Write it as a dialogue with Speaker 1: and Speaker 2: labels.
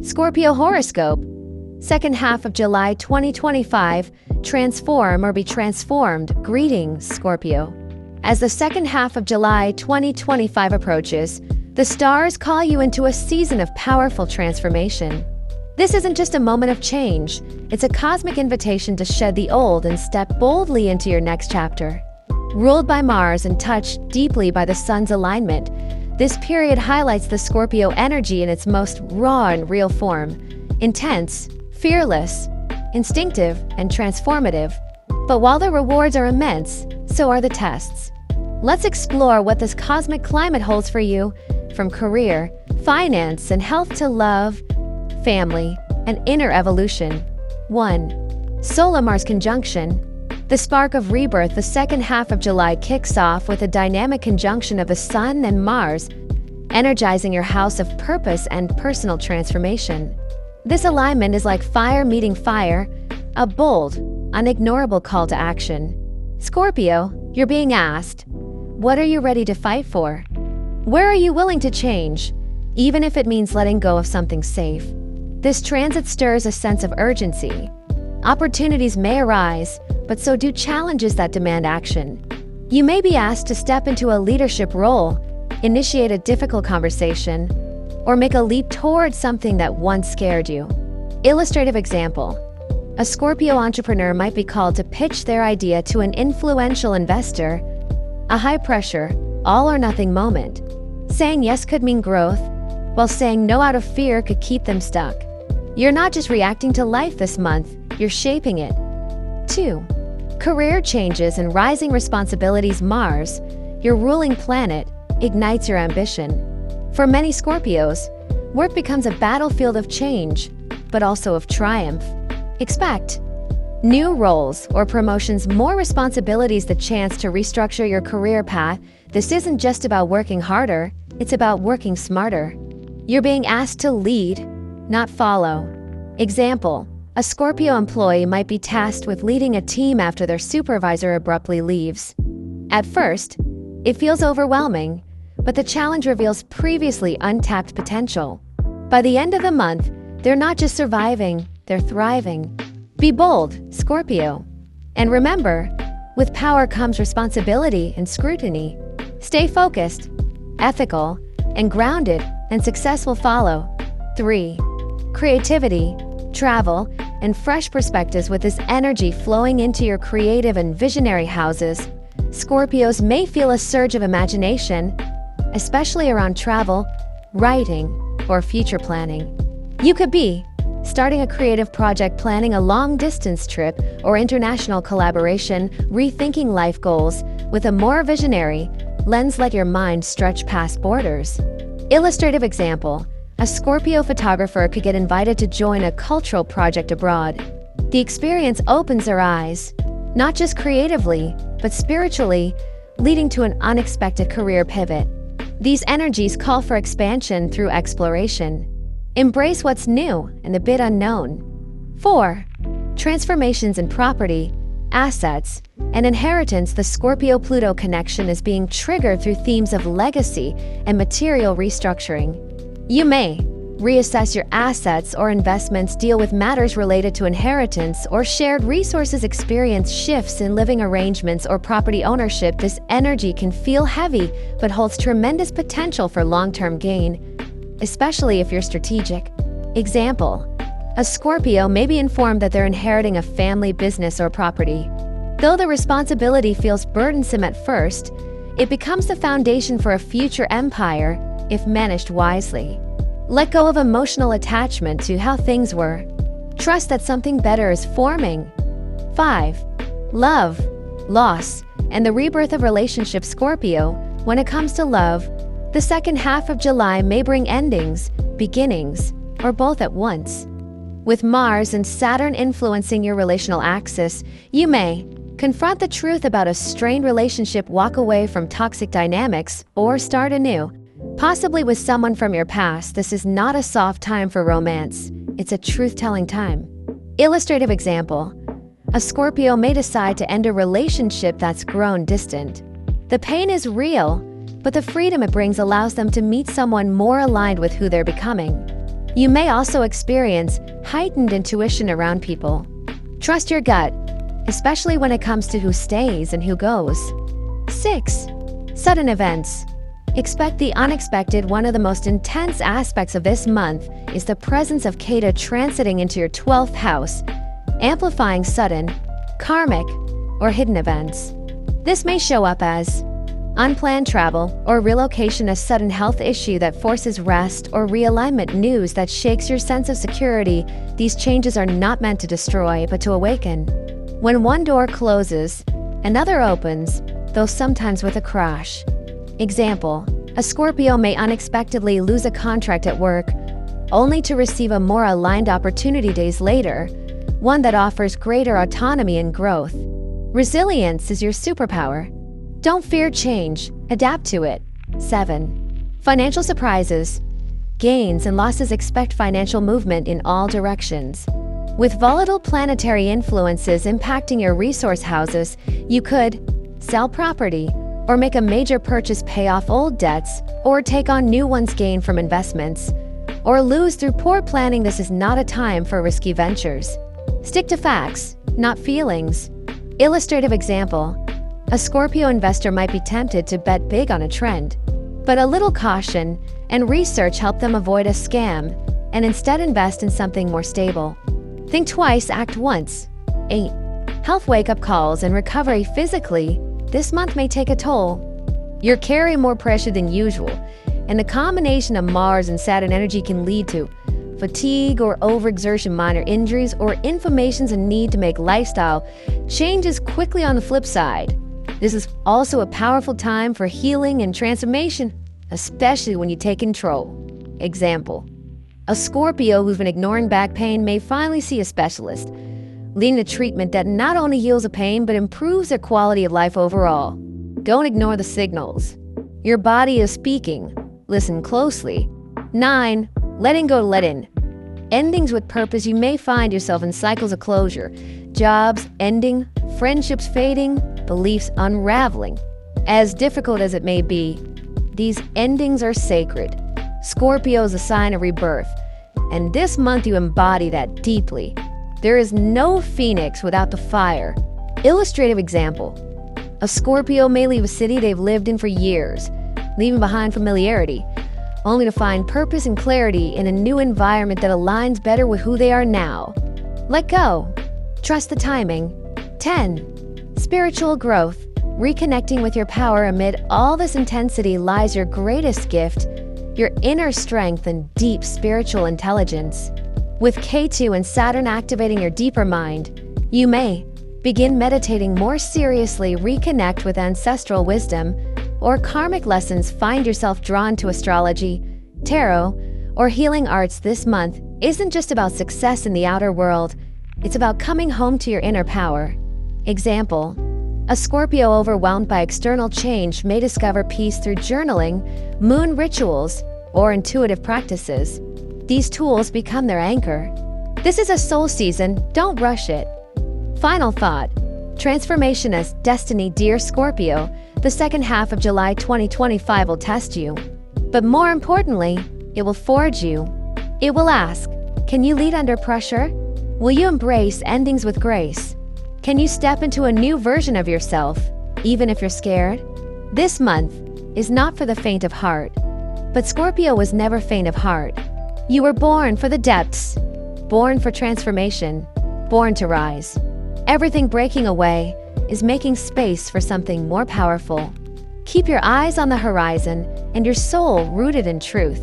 Speaker 1: Scorpio horoscope. Second half of July 2025. Transform or be transformed. Greetings, Scorpio. As the second half of July 2025 approaches, the stars call you into a season of powerful transformation. This isn't just a moment of change, it's a cosmic invitation to shed the old and step boldly into your next chapter. Ruled by Mars and touched deeply by the Sun's alignment, this period highlights the Scorpio energy in its most raw and real form. Intense, fearless, instinctive, and transformative. But while the rewards are immense, so are the tests. Let's explore what this cosmic climate holds for you, from career, finance, and health to love, family, and inner evolution. 1. Solar-Mars conjunction. The spark of rebirth. The second half of July kicks off with a dynamic conjunction of the Sun and Mars, energizing your house of purpose and personal transformation. This alignment is like fire meeting fire, a bold, unignorable call to action. Scorpio, you're being asked, what are you ready to fight for? Where are you willing to change, even if it means letting go of something safe? This transit stirs a sense of urgency. Opportunities may arise, but so do challenges that demand action. You may be asked to step into a leadership role, initiate a difficult conversation, or make a leap towards something that once scared you. Illustrative example. A Scorpio entrepreneur might be called to pitch their idea to an influential investor, a high-pressure, all-or-nothing moment. Saying yes could mean growth, while saying no out of fear could keep them stuck. You're not just reacting to life this month, you're shaping it. 2. Career changes and rising responsibilities. Mars, your ruling planet, ignites your ambition. For many Scorpios, work becomes a battlefield of change, but also of triumph. Expect new roles or promotions, more responsibilities, the chance to restructure your career path. This isn't just about working harder, it's about working smarter. You're being asked to lead, not follow. Example. A Scorpio employee might be tasked with leading a team after their supervisor abruptly leaves. At first, it feels overwhelming, but the challenge reveals previously untapped potential. By the end of the month, they're not just surviving, they're thriving. Be bold, Scorpio. And remember, with power comes responsibility and scrutiny. Stay focused, ethical, and grounded, and success will follow. 3. Creativity, travel, and fresh perspectives. With this energy flowing into your creative and visionary houses, Scorpios may feel a surge of imagination, especially around travel, writing, or future planning. You could be starting a creative project, planning a long-distance trip, or international collaboration, rethinking life goals with a more visionary lens. Let your mind stretch past borders. Illustrative example. A Scorpio photographer could get invited to join a cultural project abroad. The experience opens their eyes, not just creatively, but spiritually, leading to an unexpected career pivot. These energies call for expansion through exploration. Embrace what's new and a bit unknown. 4. Transformations in property, assets, and inheritance. The Scorpio-Pluto connection is being triggered through themes of legacy and material restructuring. You may reassess your assets or investments, deal with matters related to inheritance or shared resources, experience shifts in living arrangements or property ownership. This energy can feel heavy, but holds tremendous potential for long-term gain, especially if you're strategic. Example. A Scorpio may be informed that they're inheriting a family business or property. Though the responsibility feels burdensome at first, it becomes the foundation for a future empire if managed wisely. Let go of emotional attachment to how things were. Trust that something better is forming. 5. Love, loss, and the rebirth of relationships. Scorpio, when it comes to love, the second half of July may bring endings, beginnings, or both at once. With Mars and Saturn influencing your relational axis, you may confront the truth about a strained relationship, walk away from toxic dynamics, or start anew, possibly with someone from your past. This is not a soft time for romance, it's a truth-telling time. Illustrative example. A Scorpio may decide to end a relationship that's grown distant. The pain is real, but the freedom it brings allows them to meet someone more aligned with who they're becoming. You may also experience heightened intuition around people. Trust your gut, especially when it comes to who stays and who goes. 6. Sudden events. Expect the unexpected. One of the most intense aspects of this month is the presence of Ketu transiting into your 12th house, amplifying sudden, karmic, or hidden events. This may show up as unplanned travel or relocation, a sudden health issue that forces rest, or realignment news that shakes your sense of security. These changes are not meant to destroy, but to awaken. When one door closes, another opens, though sometimes with a crash. Example, a Scorpio may unexpectedly lose a contract at work, only to receive a more aligned opportunity days later, one that offers greater autonomy and growth. Resilience is your superpower. Don't fear change, adapt to it. 7. Financial surprises. Gains and losses. Expect financial movement in all directions. With volatile planetary influences impacting your resource houses, you could sell property, or make a major purchase, pay off old debts, or take on new ones, gain from investments, or lose through poor planning. This is not a time for risky ventures. Stick to facts, not feelings. Illustrative example. A Scorpio investor might be tempted to bet big on a trend, but a little caution and research help them avoid a scam and instead invest in something more stable. Think twice, act once. 8. Health wake-up calls and recovery. Physically, this month may take a toll. You're carrying more pressure than usual, and the combination of Mars and Saturn energy can lead to fatigue or overexertion, minor injuries, or inflammations, and need to make lifestyle changes quickly. On the flip side, this is also a powerful time for healing and transformation, especially when you take control. Example, a Scorpio who's been ignoring back pain may finally see a specialist, leading to treatment that not only heals the pain but improves their quality of life overall. Don't ignore the signals. Your body is speaking. Listen closely. 9. Letting go, let in. Endings with purpose. You may find yourself in cycles of closure. Jobs ending, friendships fading, beliefs unraveling. As difficult as it may be, these endings are sacred. Scorpio is a sign of rebirth, and this month you embody that deeply. There is no phoenix without the fire. Illustrative example. A Scorpio may leave a city they've lived in for years, leaving behind familiarity, only to find purpose and clarity in a new environment that aligns better with who they are now. Let go. Trust the timing. 10. Spiritual growth. Reconnecting with your power. Amid all this intensity lies your greatest gift, your inner strength and deep spiritual intelligence. With Ketu and Saturn activating your deeper mind, you may begin meditating more seriously, reconnect with ancestral wisdom or karmic lessons. Find yourself drawn to astrology, tarot, or healing arts. This month isn't just about success in the outer world, it's about coming home to your inner power. Example, a Scorpio overwhelmed by external change may discover peace through journaling, moon rituals, or intuitive practices. These tools become their anchor. This is a soul season, don't rush it. Final thought. Transformation as destiny. Dear Scorpio, the second half of July 2025 will test you. But more importantly, it will forge you. It will ask, can you lead under pressure? Will you embrace endings with grace? Can you step into a new version of yourself, even if you're scared? This month is not for the faint of heart. But Scorpio was never faint of heart. You were born for the depths, born for transformation, born to rise. Everything breaking away is making space for something more powerful. Keep your eyes on the horizon and your soul rooted in truth.